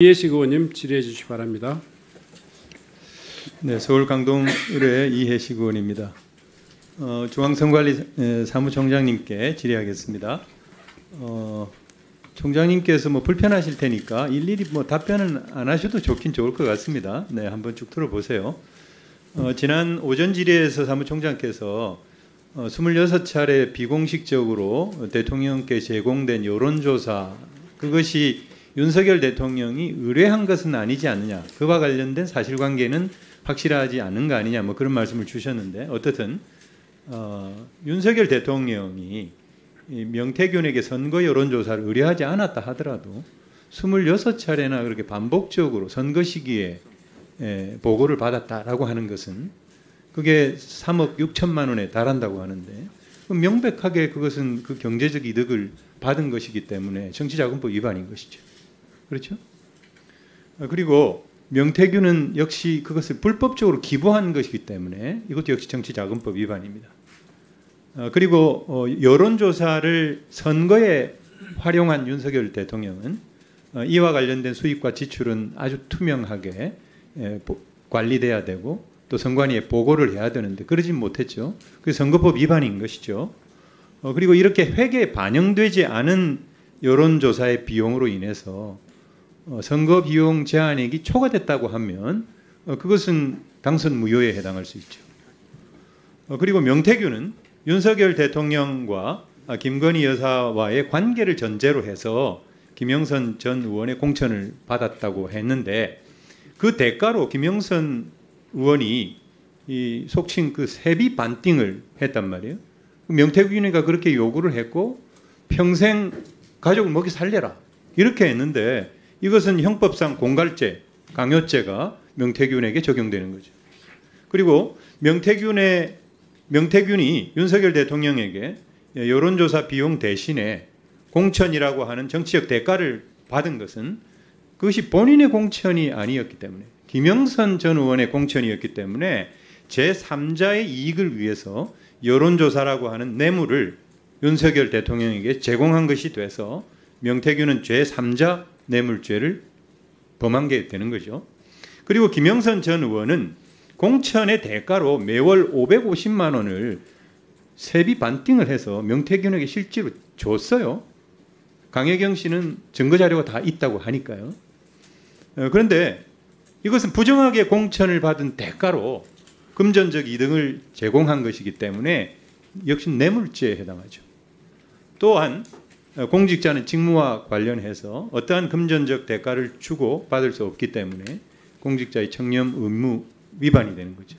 이해식 의원님 질의해 주시기 바랍니다. 네, 서울 강동을의 이해식 의원입니다. 중앙선관리 사무총장님께 질의하겠습니다. 총장님께서 불편하실 테니까 일일이 답변은 안 하셔도 좋긴 좋을 것 같습니다. 네, 한번 쭉 들어보세요. 지난 오전 질의에서 사무총장께서 26차례 비공식적으로 대통령께 제공된 여론조사, 그것이 윤석열 대통령이 의뢰한 것은 아니지 않느냐, 그와 관련된 사실관계는 확실하지 않은 거 아니냐, 그런 말씀을 주셨는데, 어떻든 윤석열 대통령이 명태균에게 선거 여론조사를 의뢰하지 않았다 하더라도 26차례나 그렇게 반복적으로 선거 시기에 보고를 받았다라고 하는 것은 그게 3억 6천만 원에 달한다고 하는데, 명백하게 그것은 그 경제적 이득을 받은 것이기 때문에 정치자금법 위반인 것이죠. 그렇죠? 그리고 명태균은 역시 그것을 불법적으로 기부한 것이기 때문에 이것도 역시 정치자금법 위반입니다. 그리고 여론조사를 선거에 활용한 윤석열 대통령은 이와 관련된 수입과 지출은 아주 투명하게 관리돼야 되고 또 선관위에 보고를 해야 되는데 그러진 못했죠. 그게 선거법 위반인 것이죠. 그리고 이렇게 회계에 반영되지 않은 여론조사의 비용으로 인해서 선거 비용 제한액이 초과됐다고 하면 그것은 당선 무효에 해당할 수 있죠. 그리고 명태균은 윤석열 대통령과 김건희 여사와의 관계를 전제로 해서 김영선 전 의원의 공천을 받았다고 했는데, 그 대가로 김영선 의원이 속칭 그 세비 반띵을 했단 말이에요. 명태균이가 그렇게 요구를 했고 평생 가족을 먹이 살려라 이렇게 했는데, 이것은 형법상 공갈죄, 강요죄가 명태균에게 적용되는 거죠. 그리고 명태균이 윤석열 대통령에게 여론조사 비용 대신에 공천이라고 하는 정치적 대가를 받은 것은 그것이 본인의 공천이 아니었기 때문에, 김영선 전 의원의 공천이었기 때문에 제3자의 이익을 위해서 여론조사라고 하는 뇌물을 윤석열 대통령에게 제공한 것이 돼서 명태균은 제3자 뇌물죄를 범한 게 되는 거죠. 그리고 김영선 전 의원은 공천의 대가로 매월 550만 원을 세비 반띵을 해서 명태균에게 실제로 줬어요. 강혜경 씨는 증거자료가 다 있다고 하니까요. 그런데 이것은 부정하게 공천을 받은 대가로 금전적 이득을 제공한 것이기 때문에 역시 뇌물죄에 해당하죠. 또한 공직자는 직무와 관련해서 어떠한 금전적 대가를 주고 받을 수 없기 때문에 공직자의 청렴 의무 위반이 되는 거죠.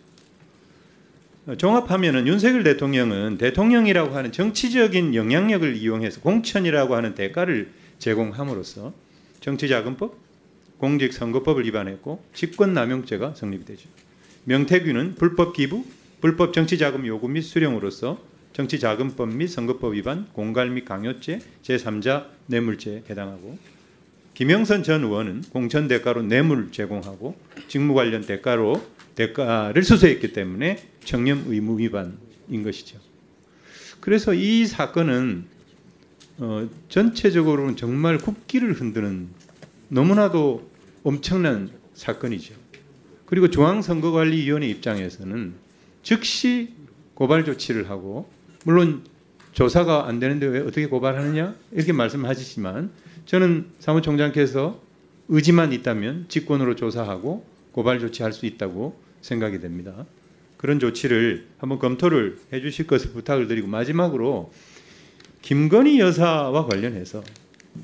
종합하면은 윤석열 대통령은 대통령이라고 하는 정치적인 영향력을 이용해서 공천이라고 하는 대가를 제공함으로써 정치자금법, 공직선거법을 위반했고 직권남용죄가 성립이 되죠. 명태균은 불법 기부, 불법 정치자금 요구 및 수령으로서 정치자금법 및 선거법 위반, 공갈 및 강요죄, 제3자 뇌물죄에 해당하고, 김영선 전 의원은 공천 대가로 뇌물 제공하고 직무 관련 대가를 수수했기 때문에 청렴 의무 위반인 것이죠. 그래서 이 사건은 전체적으로는 정말 국기를 흔드는 너무나도 엄청난 사건이죠. 그리고 중앙선거관리위원회 입장에서는 즉시 고발 조치를 하고, 물론 조사가 안 되는데 왜 어떻게 고발하느냐 이렇게 말씀하시지만, 저는 사무총장께서 의지만 있다면 직권으로 조사하고 고발 조치할 수 있다고 생각이 됩니다. 그런 조치를 한번 검토를 해 주실 것을 부탁을 드리고, 마지막으로 김건희 여사와 관련해서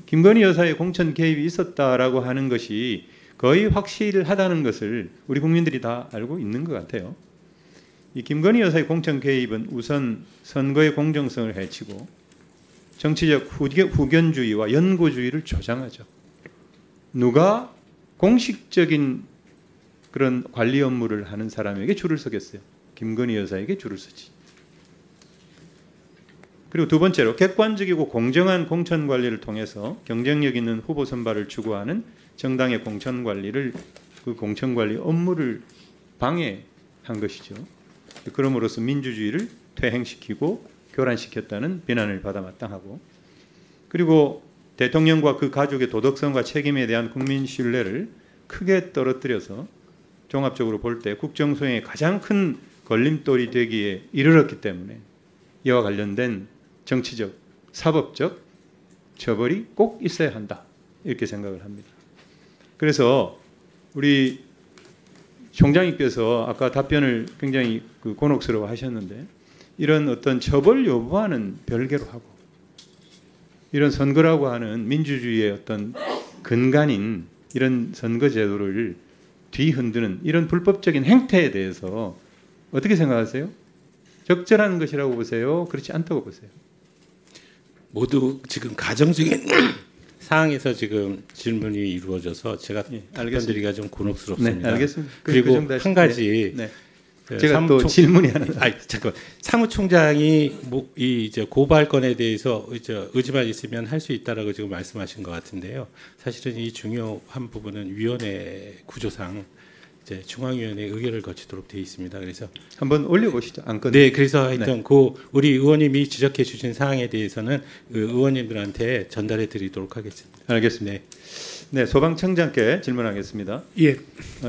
김건희 여사의 공천 개입이 있었다라고 하는 것이 거의 확실하다는 것을 우리 국민들이 다 알고 있는 것 같아요. 이 김건희 여사의 공천 개입은 우선 선거의 공정성을 해치고 정치적 후견주의와 연고주의를 조장하죠. 누가 공식적인 그런 관리 업무를 하는 사람에게 줄을 서겠어요? 김건희 여사에게 줄을 서지. 그리고 두 번째로 객관적이고 공정한 공천 관리를 통해서 경쟁력 있는 후보 선발을 추구하는 정당의 공천 관리를, 그 공천 관리 업무를 방해한 것이죠. 그럼으로써 민주주의를 퇴행시키고 교란시켰다는 비난을 받아 마땅하고, 그리고 대통령과 그 가족의 도덕성과 책임에 대한 국민 신뢰를 크게 떨어뜨려서 종합적으로 볼 때 국정 수행에 가장 큰 걸림돌이 되기에 이르렀기 때문에 이와 관련된 정치적, 사법적 처벌이 꼭 있어야 한다. 이렇게 생각을 합니다. 그래서 우리 총장님께서 아까 답변을 굉장히 곤혹스러워 하셨는데 이런 어떤 처벌 여부와는 별개로 하고 이런 선거라고 하는 민주주의의 어떤 근간인 이런 선거 제도를 뒤흔드는 이런 불법적인 행태에 대해서 어떻게 생각하세요? 적절한 것이라고 보세요? 그렇지 않다고 보세요? 모두 지금 가정적인 사항에서 지금 질문이 이루어져서 제가 답변드리기가 좀 곤혹스럽습니다. 네, 알겠습니다. 그리고 한 가지 네. 제가 또 질문이 하나. 잠깐 사무총장이 이제 고발건에 대해서 이제 의지만 있으면 할 수 있다라고 지금 말씀하신 것 같은데요. 사실은 이 중요한 부분은 위원회 구조상 이제 중앙위원회 의결을 거치도록 되어 있습니다. 그래서 한번 올려보시죠. 안건. 네, 그래서 하여튼 우리 의원님이 지적해 주신 사항에 대해서는 의원님들한테 전달해 드리도록 하겠습니다. 알겠습니다. 네, 소방청장께 질문하겠습니다. 예.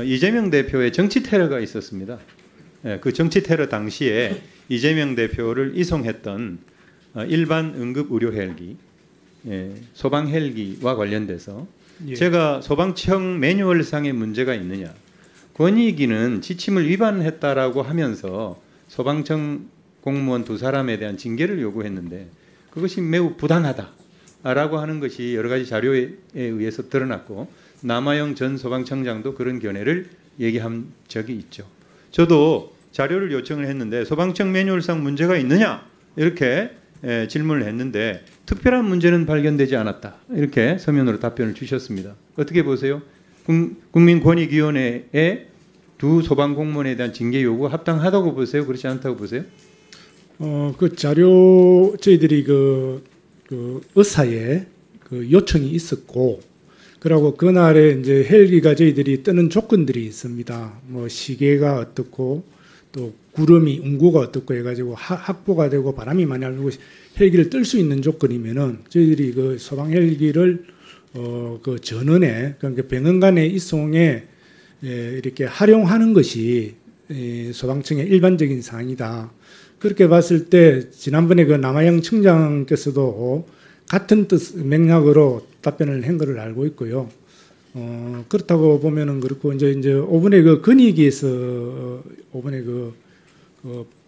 이재명 대표의 정치 테러가 있었습니다. 예, 그 정치 테러 당시에 이재명 대표를 이송했던 일반 응급 의료 헬기, 소방 헬기와 관련돼서 제가 소방청 매뉴얼상의 문제가 있느냐, 권익위는 지침을 위반했다라고 하면서 소방청 공무원 2사람에 대한 징계를 요구했는데 그것이 매우 부당하다라고 하는 것이 여러 가지 자료에 의해서 드러났고 남아영 전 소방청장도 그런 견해를 얘기한 적이 있죠. 저도 자료를 요청을 했는데 소방청 매뉴얼상 문제가 있느냐 이렇게 질문을 했는데 특별한 문제는 발견되지 않았다 이렇게 서면으로 답변을 주셨습니다. 어떻게 보세요? 국민권익위원회에 2 소방공무원에 대한 징계 요구 합당하다고 보세요? 그렇지 않다고 보세요? 그 자료 저희들이 그 의사에 그 요청이 있었고, 그리고 그날에 이제 헬기가 저희들이 뜨는 조건들이 있습니다. 뭐 시계가 어떻고 또 구름이 운구가 어떻고 해가지고 확보가 되고 바람이 많이 불고 헬기를 뜰 수 있는 조건이면은 저희들이 그 소방 헬기를 그 전원에 그러니까 병원 간의 이송에 이렇게 활용하는 것이 소방청의 일반적인 사항이다. 그렇게 봤을 때 지난번에 그 남아영 청장께서도 같은 뜻 맥락으로 답변을 한 것을 알고 있고요. 그렇다고 보면은 그렇고 이제 5번의 그 건의기에서 5번의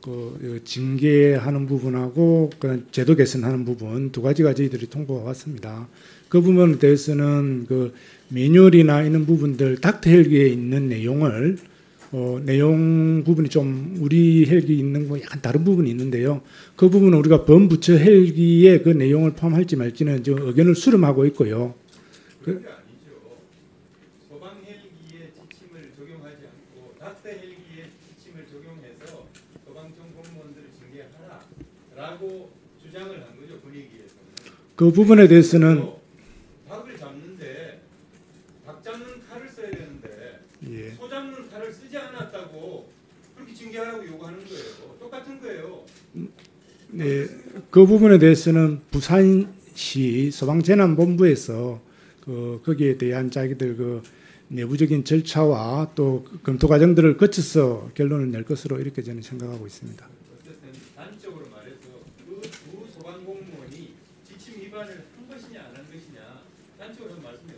그 징계하는 부분하고 그 제도 개선하는 부분 2가지가 저희들이 통보가 왔습니다. 그 부분에 대해서는 그 매뉴얼이나 이런 부분들 닥터 헬기에 있는 내용을 내용 부분이 좀 우리 헬기 있는 거 약간 다른 부분이 있는데요. 그 부분은 우리가 범부처 헬기에 그 내용을 포함할지 말지는 지금 의견을 수렴하고 있고요. 소방 헬기의 지침을 적용하지 않고 닥터 헬기의 지침을 적용해서 소방청 공무원들을 징계하라라고 주장을 한 거죠. 분위기에서. 그 부분에 대해서는 닭을 잡는데 닭 잡는 칼을 써야 되는데 소 잡는 칼을 쓰지 않았다고 그렇게 징계하라고 요구하는 거예요. 똑같은 거예요. 네, 그 부분에 대해서는 부산시 소방재난본부에서 거기에 대한 자기들 그 내부적인 절차와 또 검토 과정들을 거쳐서 결론을 낼 것으로 이렇게 저는 생각하고 있습니다. 어쨌든 단적으로 말해서 그 2 소방 공무원이 지침 위반을 한 것이냐 안 한 것이냐 단적으로 말씀해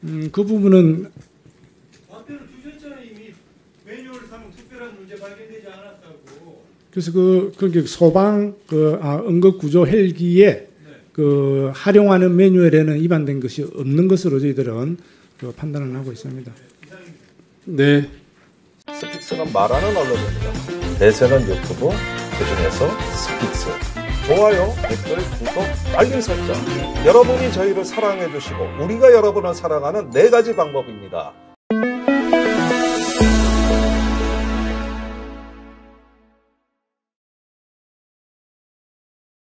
보세요. 그 부분은 답변을 주셨잖아요. 이미 매뉴얼상 특별한 문제 발견되지 않았다고. 그래서 그 소방 응급 구조 헬기에 그 활용하는 매뉴얼에는 위반된 것이 없는 것으로 저희들은 판단을 하고 있습니다. 네. 스픽스는 말하는 언론입니다. 대세는 유튜브, 그중에서 스픽스. 좋아요, 댓글, 구독, 알림 설정. 여러분이 저희를 사랑해 주시고 우리가 여러분을 사랑하는 4가지 방법입니다.